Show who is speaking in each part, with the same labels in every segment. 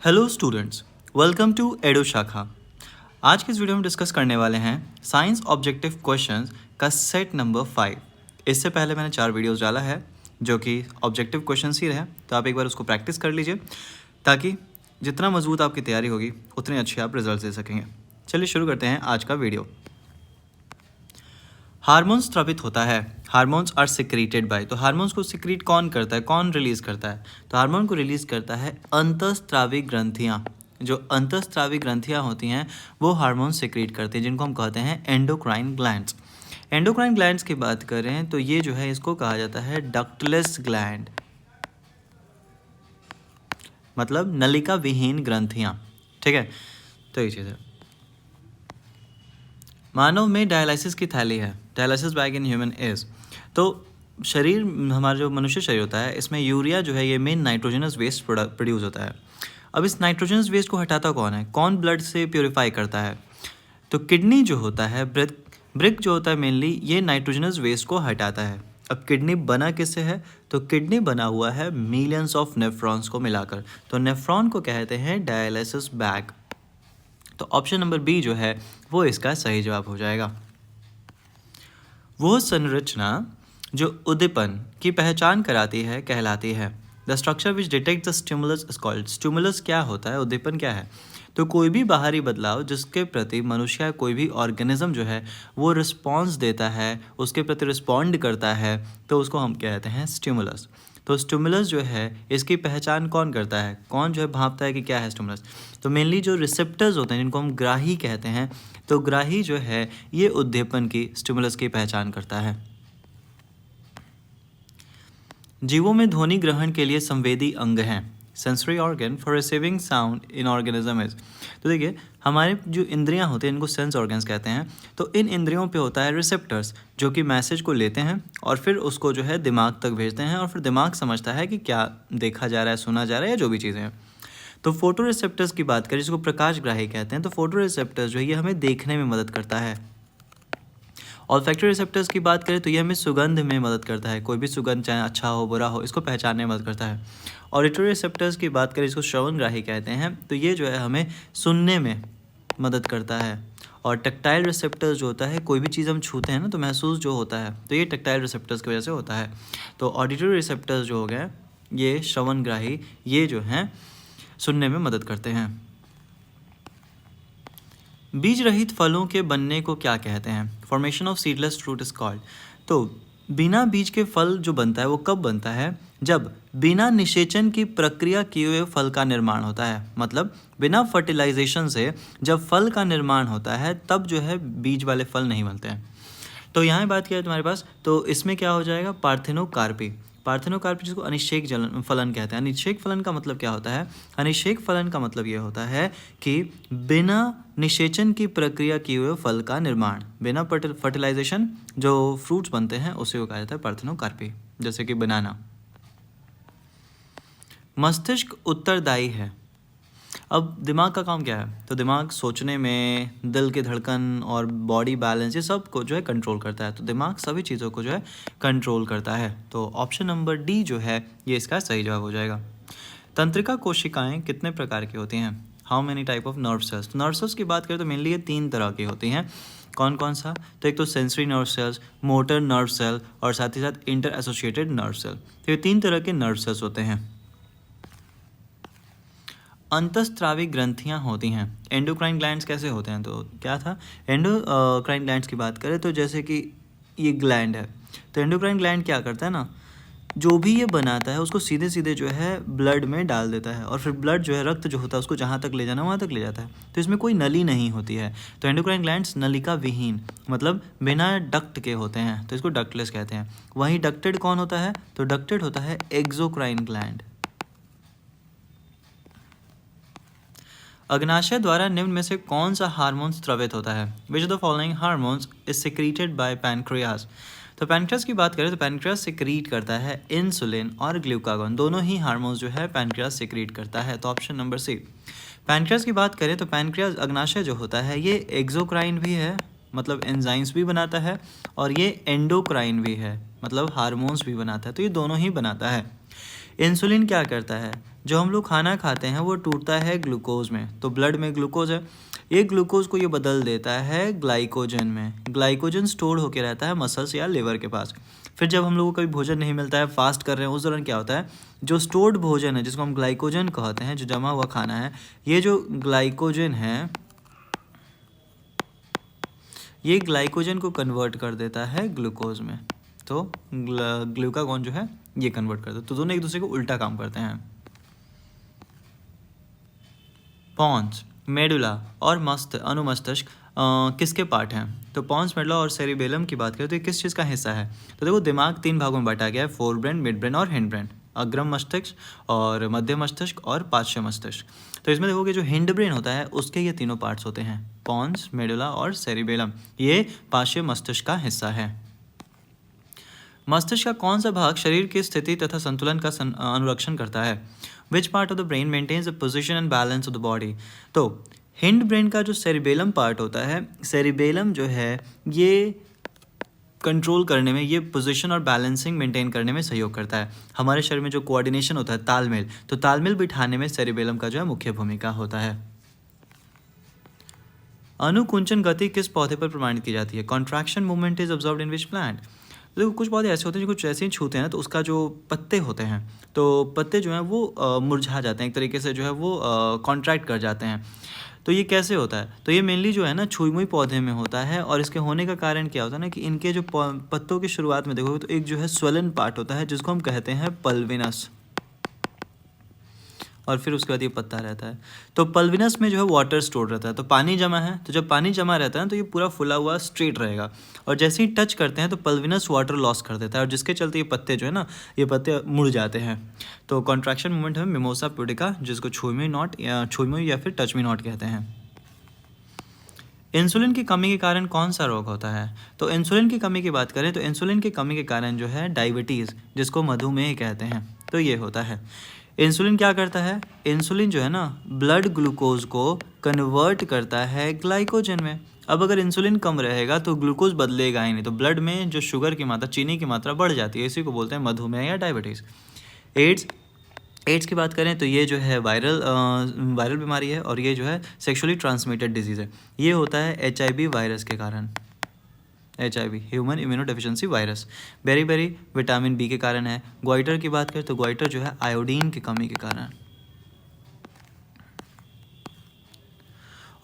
Speaker 1: Hello students, welcome to एडो शाखा। आज की इस वीडियो में डिस्कस करने वाले हैं साइंस ऑब्जेक्टिव क्वेश्चंस का सेट नंबर 5। इससे पहले मैंने 4 वीडियोस डाला है जो कि ऑब्जेक्टिव क्वेश्चंस ही रहे, तो आप एक बार उसको प्रैक्टिस कर लीजिए ताकि जितना मजबूत आपकी तैयारी होगी उतने अच्छे आप रिजल्ट दे सकेंगे। चलिए शुरू करते हैं आज का वीडियो। हार्मोन्स स्रावित होता है, हार्मोन्स आर सिक्रीटेड बाय। तो हार्मोन्स को सिक्रीट कौन करता है, कौन रिलीज करता है? तो हार्मोन को रिलीज करता है अंतःस्रावी ग्रंथियाँ। जो अंतःस्रावी ग्रंथियाँ होती हैं वो हार्मोन सिक्रीट करती हैं, जिनको हम कहते हैं एंडोक्राइन ग्लैंड्स। एंडोक्राइन ग्लैंड्स की बात करें तो ये जो है इसको कहा जाता है डक्टलेस ग्लैंड, मतलब नलिका विहीन ग्रंथियाँ। ठीक है, तो ये चीज़ है। मानव में डायलिसिस की थैली है, dialysis bag in human is. तो शरीर, हमारा जो मनुष्य शरीर होता है, इसमें यूरिया जो है ये मेन नाइट्रोजनस वेस्ट प्रोड्यूस होता है। अब इस नाइट्रोजनस वेस्ट को हटाता कौन है, कौन ब्लड से प्योरीफाई करता है? तो किडनी जो होता है, ब्रिक जो होता है मेनली, ये नाइट्रोजनस वेस्ट को हटाता है। अब किडनी बना किससे है? तो किडनी बना हुआ है मिलियंस ऑफ नेफ्रॉन्स को मिलाकर। तो नेफ्रॉन को कहते हैं डायलिसिस बैग। तो ऑप्शन नंबर बी जो है वो इसका सही जवाब हो जाएगा। वो संरचना जो उद्दीपन की पहचान कराती है कहलाती है। The structure which detect the stimulus is called. Stimulus क्या होता है, उद्दीपन क्या है? तो कोई भी बाहरी बदलाव जिसके प्रति मनुष्य या कोई भी ऑर्गेनिज्म जो है वो रिस्पॉन्स देता है, उसके प्रति रिस्पॉन्ड करता है, तो उसको हम कहते हैं स्टिमुलस। तो स्टिमुलस जो है इसकी पहचान कौन करता है, कौन जो है भांपता है कि क्या है स्टिमुलस? तो मेनली जो रिसेप्टर्स होते हैं जिनको हम ग्राही कहते हैं, तो ग्राही जो है ये उद्दीपन की, स्टिमुलस की पहचान करता है। जीवों में ध्वनि ग्रहण के लिए संवेदी अंग हैं, sensory organ for receiving sound in organism is. तो देखिए, हमारे जो इंद्रियां होते हैं इनको सेंस ऑर्गन्स कहते हैं। तो इन इंद्रियों पे होता है रिसेप्टर्स, जो कि मैसेज को लेते हैं और फिर उसको जो है दिमाग तक भेजते हैं, और फिर दिमाग समझता है कि क्या देखा जा रहा है, सुना जा रहा है, या जो भी चीज़ें हैं। तो फोटो रिसेप्टर्स की बात करें, जिसको प्रकाशग्राही कहते हैं, तो फोटो रिसेप्टर्स जो है ये हमें देखने में मदद करता है। ऑल्फैक्टरी रिसेप्टर्स की बात करें तो ये हमें सुगंध में मदद करता है, कोई भी सुगंध चाहे अच्छा हो बुरा हो, इसको पहचानने में मदद करता है। ऑडिटरी रिसेप्टर्स की बात करें, इसको श्रवणग्राही कहते हैं, तो ये जो है हमें सुनने में मदद करता है। और टैक्टाइल रिसेप्टर्स जो होता है, कोई भी चीज़ हम छूते हैं ना तो महसूस जो होता है, तो ये टैक्टाइल रिसेप्टर्स की वजह से होता है। तो ऑडिटरी रिसेप्टर्स जो हो गए ये श्रवणग्राही, ये जो हैं सुनने में मदद करते हैं। बीज रहित फलों के बनने को क्या कहते हैं? Formation of seedless fruit is called. तो बिना बीज के फल जो बनता है वो कब बनता है? जब बिना निषेचन की प्रक्रिया किए हुए फल का निर्माण होता है, मतलब बिना फर्टिलाइजेशन से जब फल का निर्माण होता है तब जो है बीज वाले फल नहीं बनते हैं। तो यहाँ बात किया है तुम्हारे पास, तो इसमें क्या हो जाएगा? पार्थेनोकार्पी। पार्थेनोकार्पी जिसको अनिषेक फलन कहते हैं। अनिषेक फलन का मतलब क्या होता है? अनिषेक फलन का मतलब ये होता है कि बिना निषेचन की प्रक्रिया किए हुए फल का निर्माण, बिना फर्टिलाइजेशन जो फ्रूट्स बनते हैं उसे को कहा जाता है पार्थेनोकार्पी, जैसे कि बनाना। मस्तिष्क उत्तरदायी है। अब दिमाग का काम क्या है? तो दिमाग सोचने में, दिल की धड़कन और बॉडी बैलेंस, ये सब को जो है कंट्रोल करता है। तो दिमाग सभी चीज़ों को जो है कंट्रोल करता है। तो ऑप्शन नंबर डी जो है ये इसका सही जवाब हो जाएगा। तंत्रिका कोशिकाएं कितने प्रकार की होती हैं? How many type of nerve cells? Nerve cells की बात करें तो मेनली ये 3 तरह की होती हैं। कौन कौन सा? तो एक तो sensory nerve cells, motor nerve cell और साथ ही साथ इंटर एसोसिएटेड नर्व सेल। तो ये 3 तरह के नर्व सेल्स होते हैं। अंतःस्रावी ग्रंथियां होती हैं। एंडोक्राइन ग्लैंड्स कैसे होते हैं? तो क्या था, एंडोक्राइन ग्लैंड्स की बात करें तो जैसे कि ये ग्लैंड है, तो एंडोक्राइन ग्लैंड क्या करता है ना, जो भी ये बनाता है उसको सीधे सीधे जो है ब्लड में डाल देता है, और फिर ब्लड जो है, रक्त जो होता है उसको जहाँ तक ले जाना वहाँ तक ले जाता है। तो इसमें कोई नली नहीं होती है। तो एंडोक्राइन ग्लैंड्स नलिका विहीन, मतलब बिना डक्ट के होते हैं, तो इसको डक्टलेस कहते हैं। वहीं डक्टेड कौन होता है? तो डक्टेड होता है एक्सोक्राइन ग्लैंड। अग्नाशय द्वारा निम्न में से कौन सा हार्मोन स्रावित होता है? Which of the following hormones is secreted by pancreas? तो पैनक्रियाज की बात करें तो पैनक्रियाज सिक्रीट करता है इंसुलिन और ग्लूकागॉन, दोनों ही हार्मोन्स जो है पैनक्रियाज सिक्रीट करता है। तो ऑप्शन नंबर सी। पैनक्रियाज की बात करें तो पैनक्रियाज अग्नाशय जो होता है ये एक्सोक्राइन भी है, मतलब एंजाइम्स भी बनाता है, और ये एंडोक्राइन भी है, मतलब हार्मोन्स भी बनाता है। तो ये दोनों ही बनाता है। इंसुलिन क्या करता है, जो हम लोग खाना खाते हैं वो टूटता है ग्लूकोज में, तो ब्लड में ग्लूकोज है, ये ग्लूकोज को ये बदल देता है ग्लाइकोजन में। ग्लाइकोजन स्टोर होकर रहता है मसल्स या लिवर के पास। फिर जब हम लोगों को कभी भोजन नहीं मिलता है, फास्ट कर रहे हैं, उस दौरान क्या होता है, जो स्टोर्ड भोजन है जिसको हम ग्लाइकोजन कहते हैं, जो जमा हुआ खाना है, ये जो ग्लाइकोजन है ये ग्लाइकोजन को कन्वर्ट कर देता है ग्लूकोज में। तो ग्लूकागॉन जो है ये कन्वर्ट करता है, तो दोनों एक दूसरे को उल्टा काम करते हैं। पॉन्स, मेडुला और अनुमस्तिष्क किसके पार्ट हैं? तो पॉन्स, मेडुला और सेरिबेलम की बात करें तो ये किस चीज़ का हिस्सा है? तो देखो, दिमाग 3 भागों में बांटा गया है, फोर ब्रेन, मिड ब्रेन और हिंड ब्रेन। अग्रम मस्तिष्क और मध्य मस्तिष्क और पार्श्व मस्तिष्क। तो इसमें देखोगे जो हिंड ब्रेन होता है उसके ये तीनों पार्ट्स होते हैं, पॉन्स, मेडुला और सेरिबेलम, ये पार्श्व मस्तिष्क का हिस्सा है। मस्तिष्क का कौन सा भाग शरीर की स्थिति तथा संतुलन का अनुरक्षण करता है? Which part of the brain maintains the position and balance of the body? तो हिंड ब्रेन का जो सेरिबेलम पार्ट होता है, सेरिबेलम जो है ये कंट्रोल करने में, ये पोजीशन और बैलेंसिंग मेंटेन करने में सहयोग करता है। हमारे शरीर में जो कोऑर्डिनेशन होता है, तालमेल, तो तालमेल बिठाने में सेरिबेलम का जो है मुख्य भूमिका होता है। अनुकुंचन गति किस पौधे पर प्रमाणित की जाती है? Contraction movement is observed in which plant? देखो, कुछ पौधे ऐसे होते हैं जो कुछ ऐसे ही छूते हैं ना, तो उसका जो पत्ते होते हैं, तो पत्ते जो हैं वो मुरझा जाते हैं, एक तरीके से जो है वो कॉन्ट्रैक्ट कर जाते हैं। तो ये कैसे होता है? तो ये मेनली जो है ना छुई मुई पौधे में होता है, और इसके होने का कारण क्या होता है ना कि इनके जो पत्तों की शुरुआत में देखोगे तो एक जो है स्वेलन पार्ट होता है जिसको हम कहते हैं पल्विनस, और फिर उसके बाद ये पत्ता रहता है। तो पल्विनस में जो है वाटर स्टोर रहता है, तो पानी जमा है, तो जब पानी जमा रहता है तो ये पूरा फुला हुआ स्ट्रेट रहेगा, और जैसे ही टच करते हैं तो पल्विनस वाटर लॉस कर देता है, और जिसके चलते ये पत्ते जो है ना, ये पत्ते मुड़ जाते हैं। तो कॉन्ट्रैक्शन मूवमेंट है मिमोसा प्यूडिका, जिसको छुई मुई या फिर टच मी नॉट कहते हैं। इंसुलिन की कमी के कारण कौन सा रोग होता है? तो इंसुलिन की कमी की बात करें तो इंसुलिन की कमी के कारण जो है डायबिटीज़, जिसको मधुमेह कहते हैं, तो ये होता है। इंसुलिन क्या करता है? इंसुलिन जो है ना ब्लड ग्लूकोज को कन्वर्ट करता है ग्लाइकोजन में। अब अगर इंसुलिन कम रहेगा तो ग्लूकोज बदलेगा ही नहीं, तो ब्लड में जो शुगर की मात्रा, चीनी की मात्रा बढ़ जाती है, इसी को बोलते हैं मधुमेह या डायबिटीज़। एड्स की बात करें तो ये जो है वायरल बीमारी है, और ये जो है सेक्सुअली ट्रांसमिटेड डिजीज़ है। ये होता है HIV वायरस के कारण, HIV ह्यूमन इम्यूनोडेफिशिएंसी वायरस। बेरी विटामिन B के कारण है। ग्वाइटर की बात करें तो ग्वाइटर जो है आयोडीन की कमी के कारण।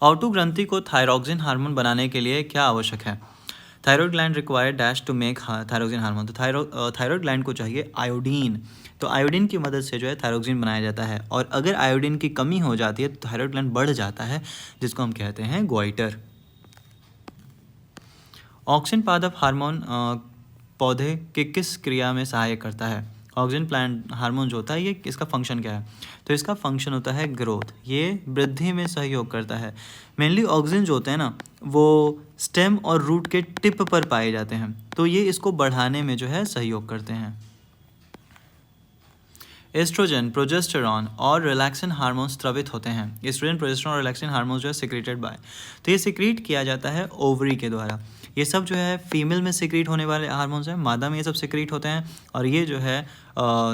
Speaker 1: ऑटो ग्रंथि को थायरॉक्सिन हार्मोन बनाने के लिए क्या आवश्यक है? Thyroid gland require dash to make thyroxine hormone. तो थायरॉयड ग्लैंड को चाहिए आयोडीन, तो आयोडीन की मदद से जो है थायरॉक्सिन बनाया जाता है, और अगर आयोडीन की कमी हो जाती है तो थायरॉयड ग्लैंड बढ़ जाता है, जिसको हम कहते हैं ग्वाइटर। ऑक्सिन पादप हार्मोन पौधे के किस क्रिया में सहायक करता है? ऑक्सिन प्लांट हार्मोन जो होता है, ये इसका फंक्शन क्या है? तो इसका फंक्शन होता है ग्रोथ, ये वृद्धि में सहयोग करता है। मेनली ऑक्सिन जो होते हैं ना वो स्टेम और रूट के टिप पर पाए जाते हैं, तो ये इसको बढ़ाने में जो है सहयोग करते हैं। एस्ट्रोजन, प्रोजेस्टेरॉन और रिलैक्सिन हार्मोन्स स्रावित होते हैं। एस्ट्रोजन, प्रोजेस्टेरॉन और रिलैक्सिन हार्मोन्स जो है सिक्रेटेड बाय, तो ये सिक्रीट किया जाता है ओवरी के द्वारा। ये सब जो है फीमेल में सिक्रीट होने वाले हार्मोन्स हैं, मादा में ये सब सिक्रीट होते हैं। और ये जो है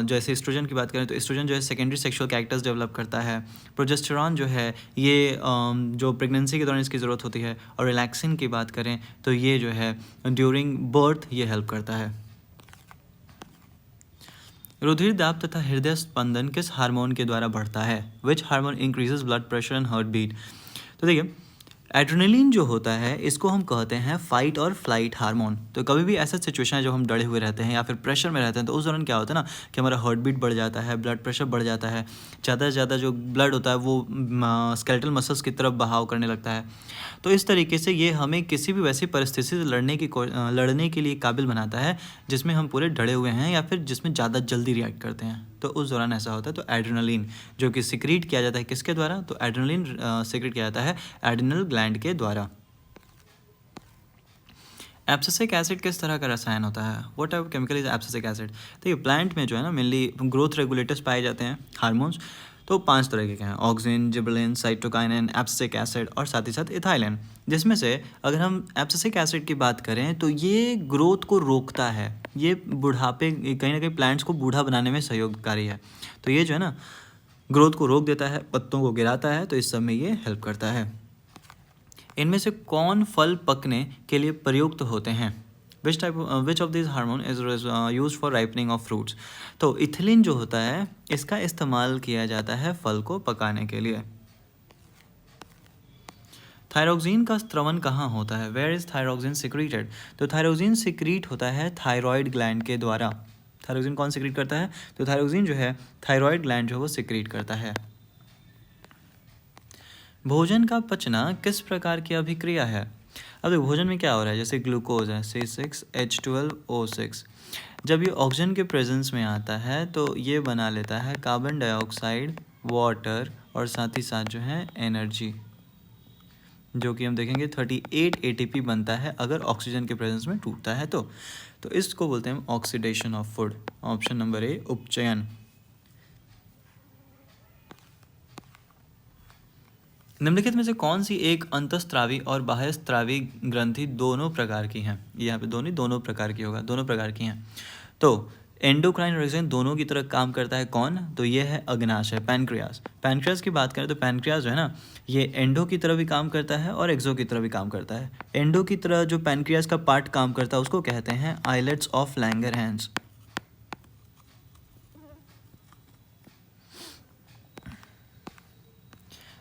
Speaker 1: जैसे एस्ट्रोजन की बात करें तो एस्ट्रोजन जो है सेकेंडरी सेक्सुअल कैरेक्टर्स डेवलप करता है। प्रोजेस्टेरॉन जो है ये जो प्रेगनेंसी के दौरान इसकी ज़रूरत होती है। और रिलैक्सिन की बात करें तो ये जो है ड्यूरिंग बर्थ ये हेल्प करता है। रुधिर दाब तथा हृदय स्पंदन किस हार्मोन के द्वारा बढ़ता है? Which hormone increases blood pressure and heart beat? तो देखिए, एड्रेनलिन जो होता है इसको हम कहते हैं फाइट और फ्लाइट हार्मोन। तो कभी भी ऐसा सिचुएशन है जब हम डरे हुए रहते हैं या फिर प्रेशर में रहते हैं, तो उस दौरान क्या होता है ना कि हमारा हार्ट बीट बढ़ जाता है, ब्लड प्रेशर बढ़ जाता है, ज़्यादा से ज़्यादा जो ब्लड होता है वो स्केलेटल मसल्स की तरफ बहाव करने लगता है। तो इस तरीके से ये हमें किसी भी वैसी परिस्थिति से लड़ने के लिए काबिल बनाता है जिसमें हम पूरे डरे हुए हैं या फिर जिसमें ज़्यादा जल्दी रिएक्ट करते हैं, तो उस दौरान ऐसा होता है। तो एड्रेनलिन जो कि सिक्रीट किया जाता है किसके द्वारा? तो एड्रेनलिन सिक्रीट किया जाता है एड्रिनल ग्लैंड के द्वारा। एब्सिसिक एसिड किस तरह का रसायन होता है? What type of chemical is abscisic acid? देखिए, प्लांट में जो है ना मेनली ग्रोथ रेगुलेटर्स पाए जाते हैं, हार्मोन्स। तो 5 तरह के हैं, auxin, gibberellin, cytokinin, abscisic acid और साथ ही साथ इथाइलिन। जिसमें से अगर हम एब्सिसिक एसिड की बात करें तो ये ग्रोथ को रोकता है। ये बुढ़ापे, कहीं ना कहीं प्लांट्स को बूढ़ा बनाने में सहयोगकारी है। तो ये जो है ना ग्रोथ को रोक देता है, पत्तों को गिराता है, तो इस सब में ये हेल्प करता है। इनमें से कौन फल पकने के लिए प्रयुक्त होते हैं? Which of this hormone is use for ripening of fruits? तो इथिलीन जो होता है इसका इस्तेमाल किया जाता है फल को पकाने के लिए। थायरोक्सिन का स्त्रवन कहाँ होता है? Where is thyroxine secreted? तो थायरोक्सिन सिक्रीट होता है थायराइड ग्लैंड के द्वारा। थायरोक्सिन कौन सिक्रीट करता है? तो थायरोक्सिन जो है थायराइड ग्लैंड जो है वो सिक्रीट करता है। भोजन का पचना किस प्रकार की अभिक्रिया है? अब देखो भोजन में क्या हो रहा है, जैसे ग्लूकोज है C6H12O6, जब ये ऑक्सीजन के प्रेजेंस में आता है तो ये बना लेता है कार्बन डाइऑक्साइड, वाटर और साथ ही साथ जो है एनर्जी, जो कि हम देखेंगे 38 ATP बनता है अगर ऑक्सीजन के प्रेजेंस में टूटता है तो इसको बोलते हैं oxidation of food. Option number A उपचयन। निम्नलिखित में से कौन सी एक अंतःस्रावी और बाह्यस्रावी ग्रंथि दोनों प्रकार की हैं? यहाँ पे दोनों प्रकार की होगा, दोनों प्रकार की हैं। तो एंडोक्राइन और एक्सोक्राइन दोनों की तरह काम करता है कौन? तो ये है अग्नाशय, पैनक्रियास। पैनक्रियास की बात करें तो पैनक्रियास जो है ना ये एंडो की तरह भी काम करता है और एक्सो की तरह भी काम करता है। एंडो की तरह जो पैनक्रियास का पार्ट काम करता है उसको कहते हैं आइलेट्स ऑफ लैंगरहैंस।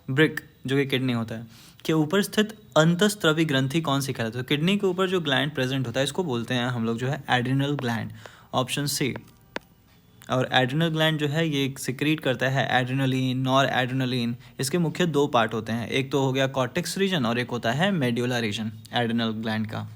Speaker 1: ब्रिक जो कि किडनी होता है के ऊपर स्थित अंतःस्रावी ग्रंथि कौन सी कहलाती है? तो किडनी के ऊपर जो ग्लैंड प्रेजेंट होता है इसको बोलते हैं हम लोग जो है एड्रिनल ग्लैंड। Option C. और एड्रिनल ग्लैंड जो है ये सिक्रीट करता है एड्रिनलिन, नॉर एड्रिनलिन। इसके मुख्य दो पार्ट होते हैं, एक तो हो गया कॉर्टेक्स रीजन और एक होता है मेड्यूला रीजन एड्रिनल ग्लैंड का।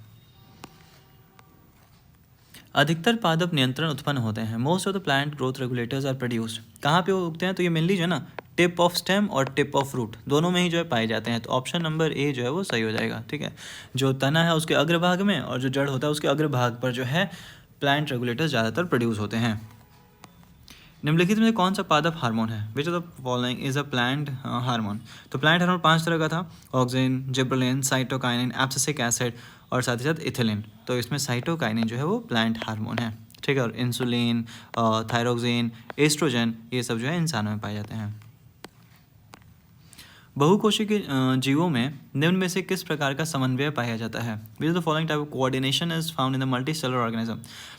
Speaker 1: अधिकतर पादप नियंत्रण उत्पन्न होते हैं। Most of the plant growth regulators are produced. कहाँ पे उगते हैं? तो ये मेनली जो है ना टिप ऑफ स्टेम और टिप ऑफ रूट दोनों में ही जो है पाए जाते हैं। तो ऑप्शन नंबर ए जो है वो सही हो जाएगा। ठीक है, जो तना है उसके अग्रभाग में और जो जड़ होता है उसके अग्रभाग पर जो है प्लांट रेगुलेटर्स ज़्यादातर प्रोड्यूस होते हैं। निम्नलिखित में कौन सा पादप हार्मोन है? Which of the following is a plant hormone? तो प्लांट हार्मोन 5 तरह का था, auxin, gibberellin, cytokinin, abscisic acid और साथ ही साथ इथिलीन। तो इसमें साइटोकाइनिन जो है वो प्लांट हार्मोन है। ठीक है, और इंसुलिन, थायरोक्सिन, एस्ट्रोजन ये सब जो है इंसानों में पाए जाते हैं। बहुकोशी के जीवों में निम्न में से किस प्रकार का समन्वय पाया जाता है? Which the following type of coordination is found in the multicellular organism?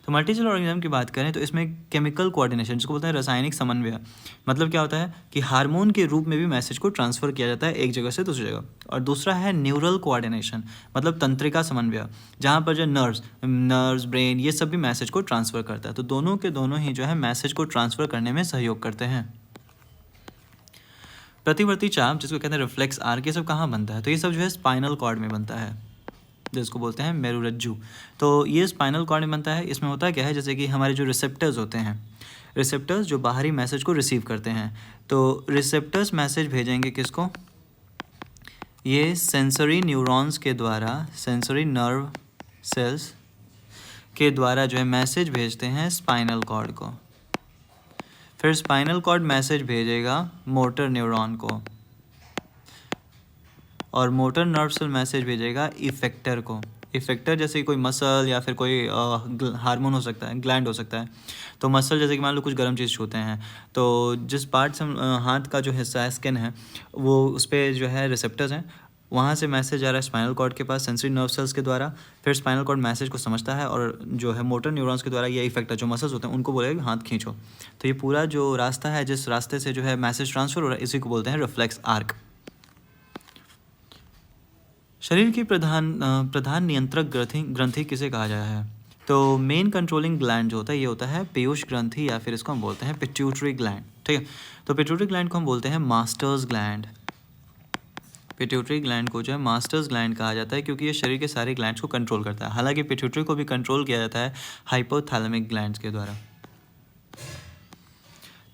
Speaker 1: तो मल्टीसेलुलर ऑर्गेनिज्म की बात करें तो इसमें केमिकल कोऑर्डिनेशन जिसको बोलते हैं रासायनिक समन्वय, मतलब क्या होता है कि हार्मोन के रूप में भी मैसेज को ट्रांसफर किया जाता है एक जगह से दूसरी जगह। और दूसरा है न्यूरल कोऑर्डिनेशन, मतलब तंत्रिका समन्वय, जहाँ पर जो नर्व्स ब्रेन ये सब भी मैसेज को ट्रांसफर करता है। तो दोनों के दोनों ही जो है मैसेज को ट्रांसफर करने में सहयोग करते हैं। प्रतिवर्ती चाप जिसको कहते हैं रिफ्लेक्स आर्क, ये सब कहाँ बनता है? तो ये सब जो है स्पाइनल कॉर्ड में बनता है, जिसको बोलते हैं मेरुरज्जु। तो ये स्पाइनल कॉर्ड में बनता है। इसमें होता क्या है, जैसे कि हमारे जो रिसेप्टर्स होते हैं, रिसेप्टर्स जो बाहरी मैसेज को रिसीव करते हैं, तो रिसेप्टर्स मैसेज भेजेंगे किसको? ये सेंसरी न्यूरॉन्स के द्वारा, सेंसरी नर्व सेल्स के द्वारा जो है मैसेज भेजते हैं स्पाइनल कॉर्ड को। फिर स्पाइनल कॉर्ड मैसेज भेजेगा मोटर न्यूरॉन को और मोटर नर्व सेल मैसेज भेजेगा इफेक्टर को। इफेक्टर जैसे कोई मसल या फिर कोई हार्मोन हो सकता है, ग्लैंड हो सकता है। तो मसल जैसे कि मान लो कुछ गर्म चीज़ छूते हैं तो जिस पार्ट से हाथ का जो हिस्सा है, स्किन है, वो उस पर जो है रिसेप्टर्स हैं, वहाँ से मैसेज आ रहा है स्पाइनल कॉर्ड के पास सेंसरी नर्व सेल्स के द्वारा। फिर स्पाइनल कॉर्ड मैसेज को समझता है और जो है मोटर न्यूरॉन्स के द्वारा ये इफेक्टर जो मसल्स होते हैं उनको बोलेगा हाथ खींचो। तो ये पूरा जो रास्ता है, जिस रास्ते से जो है मैसेज ट्रांसफर हो रहा है, इसी को बोलते हैं रिफ्लेक्स आर्क। शरीर की प्रधान नियंत्रक ग्रंथि किसे कहा जाता है? तो मेन कंट्रोलिंग ग्लैंड जो होता है ये होता है पीयूष ग्रंथि, या फिर इसको हम बोलते हैं पिट्यूटरी ग्लैंड। ठीक है, तो पिट्यूटरी ग्लैंड को हम बोलते हैं मास्टर्स ग्लैंड। पिट्यूटरी ग्लैंड को जो है मास्टर्स ग्लैंड कहा जाता है क्योंकि ये शरीर के सारे ग्लैंड्स को कंट्रोल करता है। हालांकि पिट्यूटरी को भी कंट्रोल किया जाता है हाइपोथैलेमिक ग्लैंड्स के द्वारा।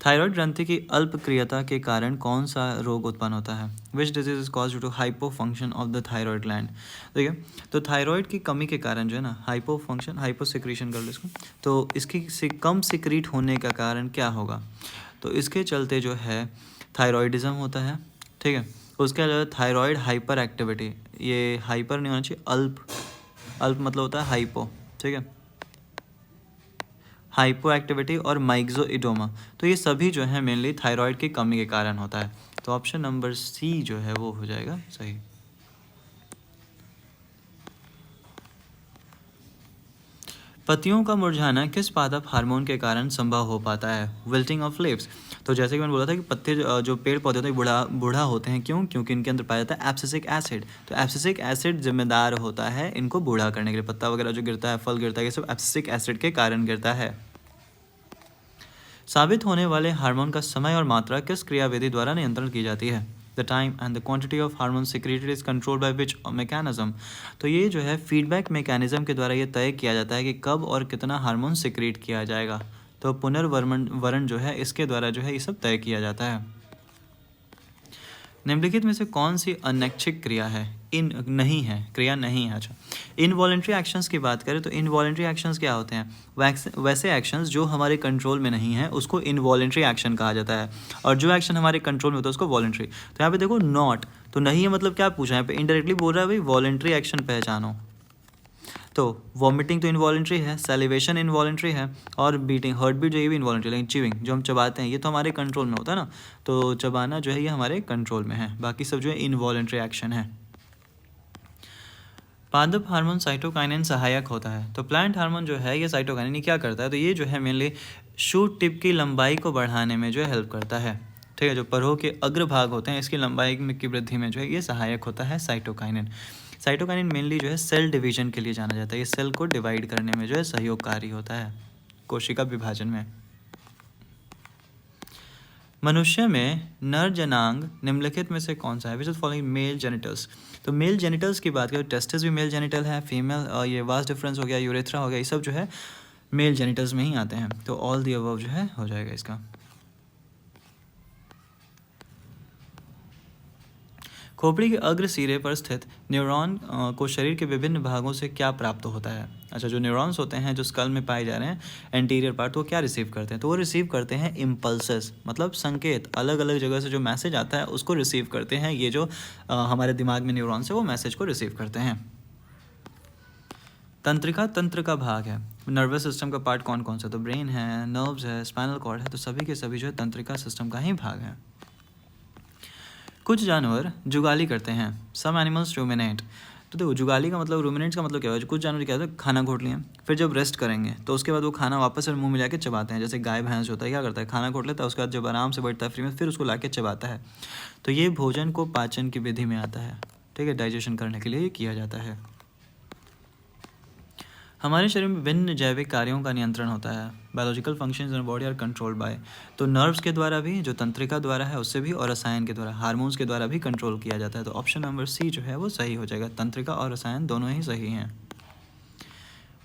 Speaker 1: थायराइड ग्रंथि की अल्पक्रियता के कारण कौन सा रोग उत्पन्न होता है? Which disease is cause due to hypofunction of the thyroid gland? ठीक है, तो थायराइड की कमी के कारण जो है ना हाइपोफंक्शन, हाइपोसिक्रीशन कर लो इसको, तो इसकी कम सिक्रीट होने का कारण क्या होगा? तो इसके चलते जो है थायराइडिज्म होता है। ठीक है, उसके अलावा थायराइड हाइपर एक्टिविटी, ये हाइपर नहीं होना चाहिए, अल्प मतलब होता है हाइपो। ठीक है, हाइपो एक्टिविटी और माइक्सोइडोमा। तो ये सभी जो है मेनली थायराइड की कमी के कारण होता है। तो ऑप्शन नंबर सी जो है वो हो जाएगा सही। पत्तियों का मुरझाना किस पादप हार्मोन के कारण संभव हो पाता है? Wilting of leaves. तो जैसे कि मैंने बोला था कि पत्ते जो पेड़ पौधे होते हैं बूढ़ा होते हैं, क्यों? क्योंकि इनके अंदर पाया जाता है एब्सिसिक एसिड। तो एब्सिसिक एसिड जिम्मेदार होता है इनको बूढ़ा करने के लिए। पत्ता वगैरह जो गिरता है, फल गिरता है, ये सब एब्सिसिक एसिड के कारण गिरता है। साबित होने वाले हार्मोन का समय और मात्रा किस क्रियाविधि द्वारा नियंत्रण की जाती है? The time and the quantity of hormone secreted is controlled by which mechanism. तो ये जो है फीडबैक मैकेनिज्म के द्वारा ये तय किया जाता है कि कब और कितना हार्मोन सिक्रेट किया जाएगा। तो पुनर्वरण जो है इसके द्वारा जो है ये सब तय किया जाता है। निम्नलिखित में से कौन सी अनैच्छिक क्रिया है? क्रिया नहीं है। अच्छा, इनवॉलेंट्री एक्शंस की बात करें तो इनवॉलेंट्री एक्शंस क्या होते हैं? वैसे एक्शंस जो हमारे कंट्रोल में नहीं है उसको इनवॉलेंट्री एक्शन कहा जाता है, और जो एक्शन हमारे कंट्रोल में होता है उसको वॉलेंट्री। तो यहाँ पे देखो नॉट, तो नहीं है मतलब क्या पूछा है यहाँ पे? इनडायरेक्टली बोल रहा है भाई वॉलेंट्री एक्शन पहचानो। तो वॉमिटिंग तो इनवॉलेंट्री है, सेलिवेशन इनवॉलेंट्री है, और बीटिंग, हार्ट बीट जो ये भी इनवॉलेंट्री, लेकिन चिविंग जो हम चबाते हैं ये तो हमारे कंट्रोल में होता है ना। तो चबाना जो है ये हमारे कंट्रोल में है, बाकी सब जो है इनवॉलेंट्री एक्शन है। पादप हार्मोन साइटोकाइनिन सहायक होता है। तो प्लांट हार्मोन जो है ये साइटोकाइनिन क्या करता है? तो ये जो है मेनली शूट टिप की लंबाई को बढ़ाने में जो है हेल्प करता है। ठीक है, जो परों के अग्रभाग होते हैं इसकी लंबाई की वृद्धि में जो है ये सहायक होता है साइटोकाइनिन। साइटोकाइनिन मेनली जो है सेल डिवीजन के लिए जाना जाता है, ये सेल को डिवाइड करने में जो है सहयोगकारी होता है, कोशिका विभाजन में। मनुष्य में नर जनांग निम्नलिखित में से कौन सा है? Which is following male genitals. तो मेल जेनिटल्स की बात करें, टेस्टिस भी मेल जेनिटल है, फीमेल ये वास डिफरेंस हो गया, यूरेथ्रा हो गया, ये सब जो है मेल जेनिटल्स में ही आते हैं। तो ऑल दी अबव जो है हो जाएगा इसका। खोपड़ी के अग्र सिरे पर स्थित न्यूरॉन को शरीर के विभिन्न भागों से क्या प्राप्त होता है? अच्छा, जो न्यूरॉन्स होते हैं जो स्कल में पाए जा रहे हैं एंटीरियर पार्ट, तो वो क्या रिसीव करते हैं? तो वो रिसीव करते हैं इम्पल्सेस, मतलब संकेत, अलग अलग जगह से जो मैसेज आता है उसको रिसीव करते हैं। ये जो हमारे दिमाग में न्यूरॉन्स है वो मैसेज को रिसीव करते हैं। तंत्रिका तंत्र का भाग है, नर्वस सिस्टम का पार्ट कौन कौन सा? तो ब्रेन है, नर्व्स है, स्पाइनल कॉर्ड है, तो सभी के सभी जो है तंत्रिका सिस्टम का ही भाग है। कुछ जानवर जुगाली करते हैं, सम एनिमल्स रूमिनेट। तो देखो जुगाली का मतलब, रूमिनेट्स का मतलब क्या है? कुछ जानवर क्या होता है, खाना घोट लिए, फिर जब रेस्ट करेंगे तो उसके बाद वो खाना वापस से मुंह में लाके चबाते हैं। जैसे गाय भैंस होता है क्या करता है, खाना घोट लेता है, उसके बाद जब आराम से बैठता है फ्री में फिर उसको लाके चबाता है। तो ये भोजन को पाचन की विधि में आता है। ठीक है, डाइजेशन करने के लिए ये किया जाता है। हमारे शरीर में विभिन्न जैविक कार्यों का नियंत्रण होता है, biological functions in body are controlled by. तो नर्व्स के द्वारा भी, जो तंत्रिका द्वारा है उससे भी, और रसायन के द्वारा, हार्मोन्स के द्वारा भी कंट्रोल किया जाता है। तो ऑप्शन नंबर सी जो है वो सही हो जाएगा, तंत्रिका और रसायन दोनों ही सही हैं।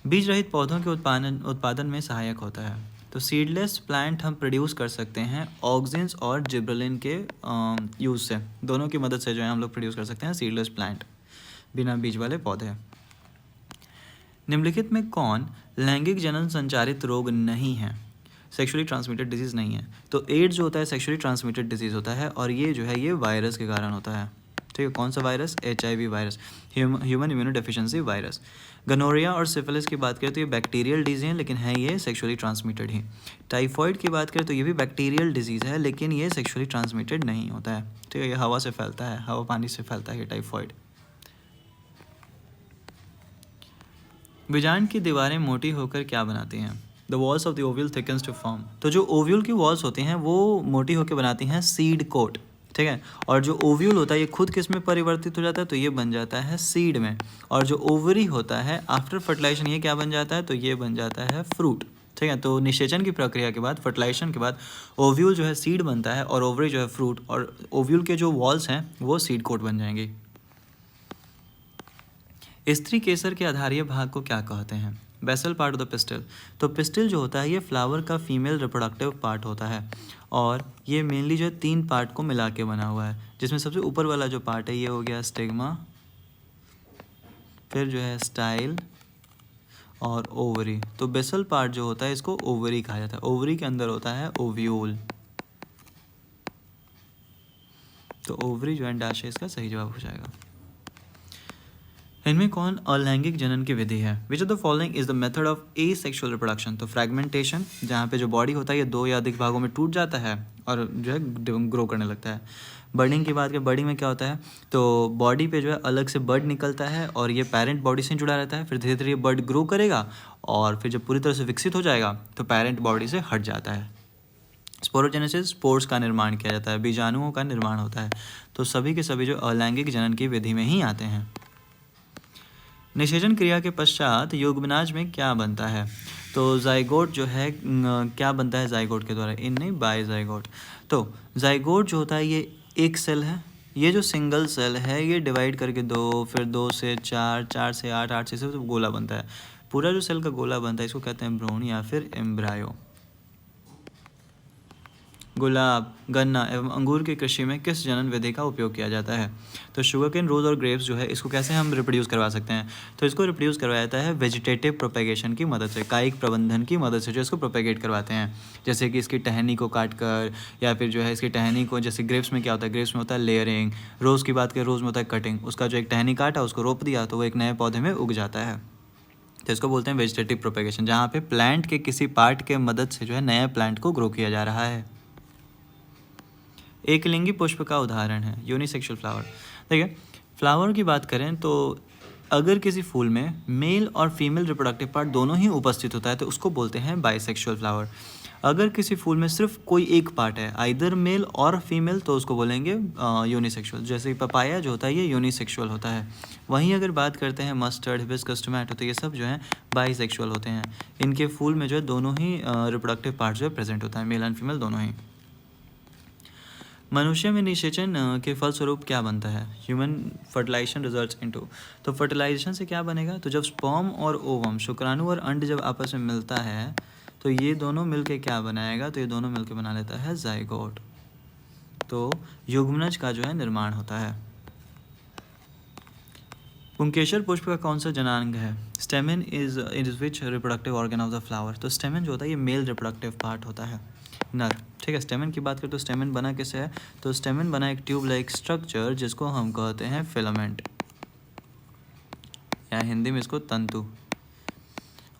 Speaker 1: बीज रहित पौधों के उत्पादन में सहायक होता है। तो सीडलेस प्लांट हम प्रोड्यूस कर सकते हैं ऑक्सिन्स और जिब्रेलिन के यूज़ से, दोनों की मदद से जो है हम लोग प्रोड्यूस कर सकते हैं सीडलेस प्लांट, बिना बीज वाले पौधे। निम्नलिखित में कौन लैंगिक जनन संचारित रोग नहीं है? सेक्सुअली ट्रांसमिटेड डिजीज़ नहीं है। तो एड्स जो होता है सेक्सुअली ट्रांसमिटेड डिजीज़ होता है, और ये जो है ये वायरस के कारण होता है। ठीक है, कौन सा virus? HIV virus, human immunodeficiency virus. Gonorrhoea और सिफिलिस की बात करें तो ये बैक्टीरियल डिजीज़ हैं, लेकिन है ये सेक्सुअली ट्रांसमिटेड ही। टाइफॉइड की बात करें तो ये भी बैक्टीरियल डिजीज़ है, लेकिन ये सेक्सुअली ट्रांसमिटेड नहीं होता है। ठीक है, ये हवा से फैलता है, हवा पानी से फैलता है ये टाइफॉइड। बीजांड की दीवारें मोटी होकर क्या बनाती हैं? The walls of the ovule thickens to form. तो जो ओव्यूल की वॉल्स होती हैं वो मोटी होकर बनाती हैं सीड कोट। ठीक है, और जो ओव्यूल होता है ये खुद किस में परिवर्तित हो जाता है? तो ये बन जाता है सीड में। और जो ओवरी होता है आफ्टर फर्टिलाइजेशन ये क्या बन जाता है? तो ये बन जाता है फ्रूट। ठीक है, तो निषेचन की प्रक्रिया के बाद, फर्टिलाइजेशन के बाद ओव्यूल जो है सीड बनता है, और ओवरी जो है फ्रूट, और ओव्यूल के जो वॉल्स हैं वो सीड कोट बन जाएंगी। स्त्री केसर के आधारीय भाग को क्या कहते हैं? Basal part of the pistil. तो पिस्टिल जो होता है ये फ्लावर का फीमेल रिप्रोडक्टिव पार्ट होता है, और ये मेनली जो है 3 पार्ट को मिला के बना हुआ है, जिसमें सबसे ऊपर वाला जो पार्ट है ये हो गया स्टिग्मा, फिर जो है स्टाइल और ओवरी। तो बेसल पार्ट जो होता है इसको ओवरी कहा जाता है। ओवरी के अंदर होता है ओव्यूल। तो ओवरी जो है डैश इसका सही जवाब हो जाएगा। इनमें कौन अलैंगिक जनन की विधि है? Which of the following is the method of asexual reproduction? तो फ्रैगमेंटेशन, जहाँ पे जो बॉडी होता है ये 2 या अधिक भागों में टूट जाता है और जो है ग्रो करने लगता है। बर्डिंग की बात करें, बर्डिंग में क्या होता है, तो बॉडी पे जो है अलग से बर्ड निकलता है और ये पेरेंट बॉडी से जुड़ा रहता है, फिर धीरे धीरे ये बर्ड ग्रो करेगा और फिर जब पूरी तरह से विकसित हो जाएगा तो पेरेंट बॉडी से हट जाता है। स्पोरोजेनेसिस, स्पोर्स का निर्माण किया जाता है, बीजाणुओं का निर्माण होता है। तो सभी के सभी जो अलैंगिक जनन की विधि में ही आते हैं। निषेचन क्रिया के पश्चात युग्मनाज में क्या बनता है? तो जाइगोट जो है क्या बनता है जाइगोट के द्वारा? इन नहीं, बाय जाइगोट। तो जाइगोट जो होता है ये एक सेल है, ये जो सिंगल सेल है ये डिवाइड करके 2, फिर 2 से 4, 4 से 8, 8 से तो गोला बनता है। पूरा जो सेल का गोला बनता है इसको कहते हैं भ्रूण या फिर एम्ब्रायो। गुलाब, गन्ना एवं अंगूर की कृषि में किस जनन विधि का उपयोग किया जाता है? तो शुगरकेन, रोज और ग्रेप्स जो है इसको कैसे हम रिप्रोड्यूस करवा सकते हैं? तो इसको रिप्रोड्यूस करवाया जाता है वेजिटेटिव प्रोपेगेशन की मदद से, कायिक प्रबंधन की मदद से जो इसको प्रोपेगेट करवाते हैं। जैसे कि इसकी टहनी को काट कर या फिर जो है इसकी टहनी को, जैसे ग्रेप्स में क्या होता है, ग्रेप्स में होता है लेयरिंग, रोज़ की बात करें रोज़ में होता है कटिंग, उसका जो एक टहनी काटा उसको रोप दिया तो वो एक नए पौधे में उग जाता है। तो इसको बोलते हैं वेजिटेटिव प्रोपेगेशन, जहाँ पे प्लांट के किसी पार्ट के मदद से जो है नए प्लांट को ग्रो किया जा रहा है। एक लिंगी पुष्प का उदाहरण है यूनिसेक्सुअल फ्लावर। देखिए, फ्लावर की बात करें तो अगर किसी फूल में मेल और फीमेल रिप्रोडक्टिव पार्ट दोनों ही उपस्थित होता है तो उसको बोलते हैं बाइसेक्सुअल फ्लावर। अगर किसी फूल में सिर्फ कोई एक पार्ट है, आइदर मेल और फीमेल, तो उसको बोलेंगे यूनिसेक्सुअल। जैसे पपाया जो होता है ये यूनिसेक्सुअल होता है। वहीं अगर बात करते हैं मस्टर्ड, हिबिस्कस, टोमेटो, तो ये सब जो है बाइसेक्सुअल होते हैं। इनके फूल में जो है दोनों ही रिप्रोडक्टिव पार्ट जो है प्रेजेंट होता है, मेल एंड फीमेल दोनों ही। मनुष्य में निषेचन के फलस्वरूप क्या बनता है? Human fertilization results into. तो फर्टिलाइजेशन से क्या बनेगा? तो जब स्पर्म और ओवम, शुक्राणु और अंड जब आपस में मिलता है तो ये दोनों मिलके क्या बनाएगा? तो ये दोनों मिलके बना लेता है जाइगोट। तो युग्मनज का जो है निर्माण होता है। पुंकेसर पुष्प का कौन सा जनांग है? स्टेमन is which reproductive organ of the flower? तो स्टेमन जो होता है ये मेल रिप्रोडक्टिव पार्ट होता है, नर। ठीक है, स्टेमन की बात करें तो स्टेमन बना कैसे है? तो स्टेमन बना एक ट्यूब लाइक स्ट्रक्चर जिसको हम कहते हैं फिलामेंट, या हिंदी में इसको तंतु।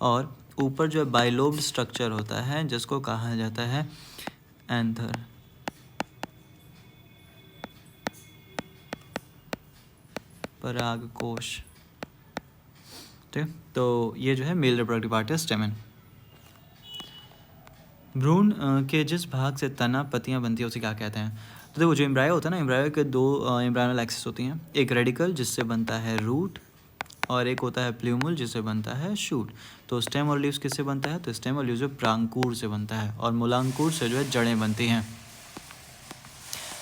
Speaker 1: और ऊपर जो है बाइलोब्ड स्ट्रक्चर होता है जिसको कहा जाता है एंथर। परागकोश। ठीक है, तो ये जो है मेल रिप्रोडक्टिव पार्ट है स्टेमन। भ्रूण के जिस भाग से तना पत्तियां बनती है उसे क्या कहते हैं? तो देखो, जो एम्ब्रायो होता है ना, एम्ब्रायो के 2 एम्ब्रायनल एक्सिस होती हैं, एक रेडिकल जिससे बनता है रूट और एक होता है प्ल्यूमुल जिससे बनता है शूट। तो स्टेम और लीव्स किससे बनता है? तो स्टेम और लीव्स जो प्रांकुर से बनता है और मूलांकुर से जो है जड़ें बनती हैं।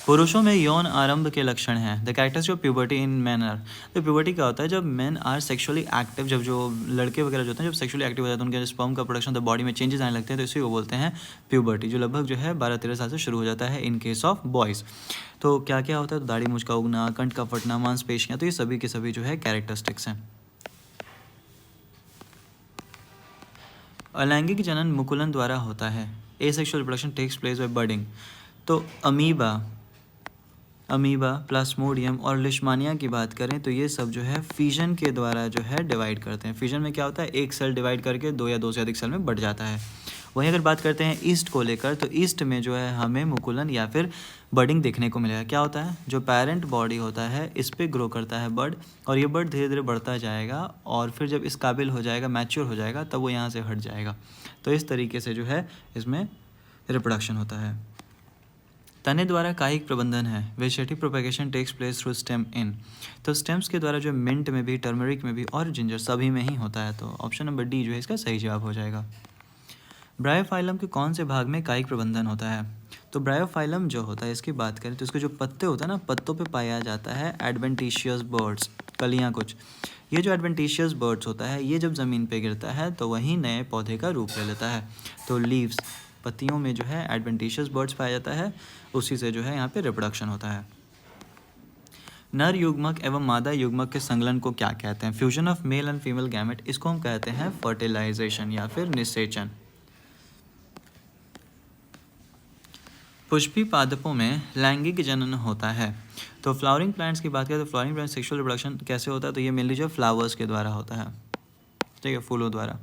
Speaker 1: पुरुषों में यौन आरंभ के लक्षण हैं। The characteristic of puberty in man are. तो प्यूबर्टी क्या होता है? जब मैन आर सेक्सुअली एक्टिव, जब जो लड़के वगैरह जो होते हैं जब सेक्सुअली एक्टिव हो जाते हैं, उनके स्पर्म का प्रोडक्शन द बॉडी में चेंजेस आने लगते हैं, तो इसी को बोलते हैं प्यूबर्टी, जो लगभग जो है 12-13 साल से शुरू हो जाता है इन केस ऑफ बॉयज़। तो क्या क्या होता है? तो दाढ़ी मूंछ का उगना, कंठ का फटना, मांसपेशियाँ, तो ये सभी के सभी जो है कैरेक्टरिस्टिक्स हैं। अलैंगिक जनन मुकुलन द्वारा होता है। Asexual reproduction takes place by budding. तो अमीबा, प्लास्मोडियम और लिशमानिया की बात करें तो ये सब जो है फिजन के द्वारा जो है डिवाइड करते हैं। फिजन में क्या होता है? एक सेल डिवाइड करके 2 या 2 से अधिक सेल में बढ़ जाता है। वहीं अगर बात करते हैं ईस्ट को लेकर, तो ईस्ट में जो है हमें मुकुलन या फिर बर्डिंग देखने को मिलेगा। क्या होता है? जो पेरेंट बॉडी होता है इस पर ग्रो करता है बर्ड, और ये बर्ड धीरे धीरे बढ़ता जाएगा और फिर जब इस काबिल हो जाएगा, मैच्योर हो जाएगा, तब वो यहाँ से हट जाएगा। तो इस तरीके से जो है इसमें रिप्रोडक्शन होता है। तने द्वारा कायिक प्रबंधन है। Vegetative propagation takes place through stem in. तो स्टेम्स के द्वारा जो मिंट में भी, टर्मरिक में भी और जिंजर सभी में ही होता है। तो ऑप्शन नंबर डी जो है इसका सही जवाब हो जाएगा। ब्रायोफाइलम के कौन से भाग में कायिक प्रबंधन होता है? तो ब्रायोफाइलम जो होता है इसकी बात करें तो इसके जो पत्ते होता है ना, पत्तों पे पाया जाता है एडवेंटिशियस बर्ड्स, कलियाँ कुछ। ये जो एडवेंटिशियस बर्ड्स होता है ये जब ज़मीन पे गिरता है तो वहीं नए पौधे का रूप ले लेता है। तो लीव्स, पत्तियों में जो है एडवेंटिशियस बर्ड्स पाया जाता है, उसी से जो है यहाँ पे रिप्रोडक्शन होता है। नर युग्मक एवं मादा युग्मक के संगलन को क्या कहते हैं? Fusion of male and female gamete, इसको हम कहते हैं फर्टिलाइजेशन या फिर निषेचन। पुष्पी पादपों में लैंगिक जनन होता है। तो फ्लावरिंग प्लांट्स की बात करें तो फ्लावरिंग प्लांट सेक्सुअल रिप्रोडक्शन कैसे होता है, तो ये मेनली जो फ्लावर्स के द्वारा होता है, ठीक है, फूलों द्वारा।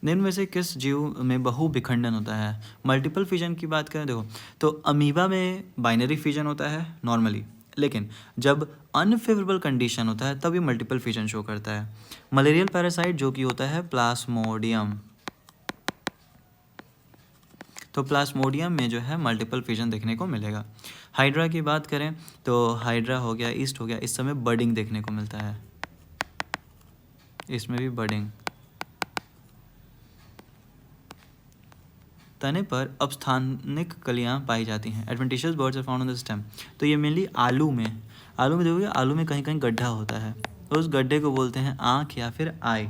Speaker 1: निम्न में से किस जीव में बहु विखंडन होता है? मल्टीपल फिजन की बात करें देखो, तो अमीबा में बाइनरी फिजन होता है नॉर्मली, लेकिन जब अनफेवरेबल कंडीशन होता है तब ये मल्टीपल फिजन शो करता है। मलेरियल पैरासाइट जो कि होता है प्लाज्मोडियम, तो प्लाज्मोडियम में जो है मल्टीपल फिजन देखने को मिलेगा। हाइड्रा की बात करें तो हाइड्रा हो गया, ईस्ट हो गया, इस समय बडिंग देखने को मिलता है, इसमें भी बडिंग। तने पर अपस्थानिक कलियां पाई जाती हैं। Adventitious buds are found on the stem, तो ये मेनली आलू में देखोगे, आलू में कहीं कहीं गड्ढा होता है, तो उस गड्ढे को बोलते हैं आँख या फिर आई,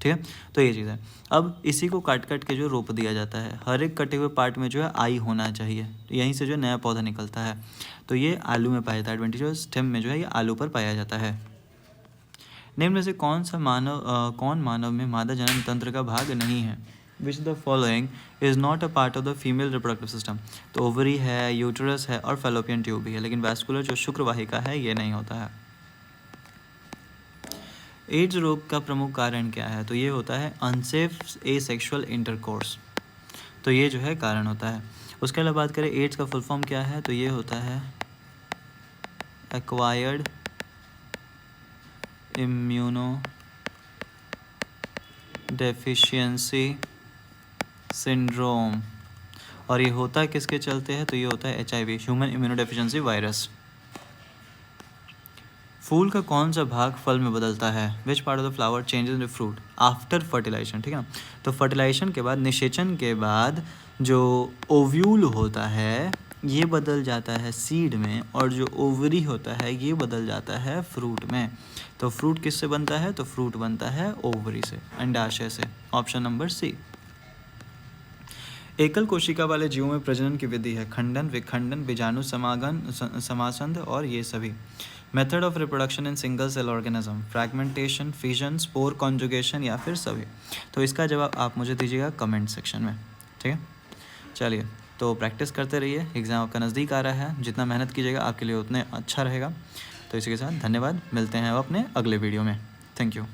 Speaker 1: ठीक है। तो ये चीज़ है। अब इसी को काट काट के जो रोप दिया जाता है, हर एक कटे हुए पार्ट में जो है आई होना चाहिए, तो यहीं से जो नया पौधा निकलता है, तो ये आलू में पाया जाता है। एडवेंटिशियस स्टेम में जो है ये आलू पर पाया जाता है। निम्न में से कौन मानव में मादा जनन तंत्र का भाग नहीं है? Which the following is not a part of the female reproductive system, तो ओवरी है, यूटरस है और फेलोपियन ट्यूब भी है, लेकिन वैस्कुलर जो शुक्रवाहिका है ये नहीं होता है। एड्स रोग का प्रमुख कारण क्या है? तो ये होता है अनसेफ एसेक्सुअल इंटरकोर्स, तो ये जो है कारण होता है। उसके अलावा बात करें एड्स का फुल फॉर्म क्या है, तो ये होता है एक्वायर्ड इम्यूनो डेफिशिएंसी सिंड्रोम, और ये होता है किसके चलते है, तो ये होता है HIV, ह्यूमन इम्यूनोडेफिशिएंसी वायरस। फूल का कौन सा भाग फल में बदलता है? Which part of the flower changes in fruit after fertilization, ठीक है ना। तो फर्टिलाइजेशन के बाद, निषेचन के बाद जो ओव्यूल होता है ये बदल जाता है सीड में, और जो ओवरी होता है ये बदल जाता है फ्रूट में। तो फ्रूट किससे बनता है? तो फ्रूट बनता है ओवरी से, अंडाशय से। Option number C. एकल कोशिका वाले जीवों में प्रजनन की विधि है खंडन, विखंडन, बीजाणु समागम, समासंध और ये सभी। Method of reproduction in single cell organism, fragmentation, fission, spore conjugation या फिर सभी। तो इसका जवाब आप मुझे दीजिएगा कमेंट सेक्शन में, ठीक है। चलिए, तो प्रैक्टिस करते रहिए, एग्ज़ाम आपका नज़दीक आ रहा है, जितना मेहनत कीजिएगा आपके लिए उतने अच्छा रहेगा। तो इसी के साथ धन्यवाद, मिलते हैं अब अपने अगले वीडियो में। Thank you.